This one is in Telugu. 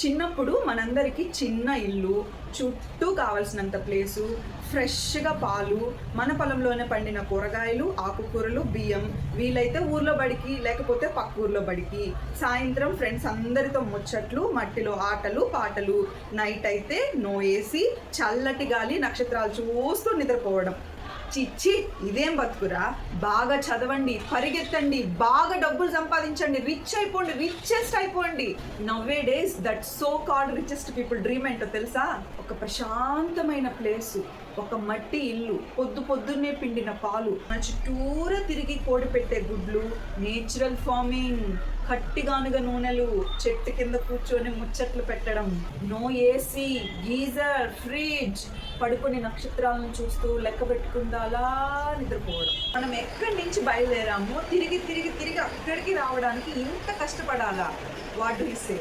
చిన్నప్పుడు మనందరికీ చిన్న ఇల్లు, చుట్టూ కావలసినంత ప్లేసు, ఫ్రెష్గా పాలు, మన పొలంలోనే పండిన కూరగాయలు, ఆకుకూరలు, బియ్యం, వీలైతే ఊర్లో బడికి లేకపోతే పక్క ఊర్లో బడికి, సాయంత్రం ఫ్రెండ్స్ అందరితో ముచ్చట్లు, మట్టిలో ఆటలు పాటలు, నైట్ అయితే నో ఏసీ, చల్లటి గాలి, నక్షత్రాలు చూస్తూ నిద్రపోవడం. చిచ్చి ఇదేం బతుకురా. బాగా చదవండి, పరిగెత్తండి, బాగా డబ్బులు సంపాదించండి, రిచ్ అయిపోండి, రిచెస్ట్ అయిపోండి. నవ్వే days that so called richest people dream ఏంటో తెలుసా? ఒక ప్రశాంతమైన ప్లేసు, ఒక మట్టి ఇల్లు, పొద్దున్నే పిండిన పాలు, మన చుట్టూరా తిరిగి కోడి పెట్టే గుడ్లు, నేచురల్ ఫార్మింగ్, కట్టిగానుగ నూనెలు, చెట్టు కింద కూర్చొని ముచ్చట్లు పెట్టడం, నో ఏసీ, గీజర్, ఫ్రిడ్జ్, పడుకొని నక్షత్రాలను చూస్తూ లెక్క పెట్టుకుందా అలా నిద్రపోవడం. మనం ఎక్కడి నుంచి బయలుదేరామో తిరిగి అక్కడికి రావడానికి ఇంత కష్టపడాలా? What do you say?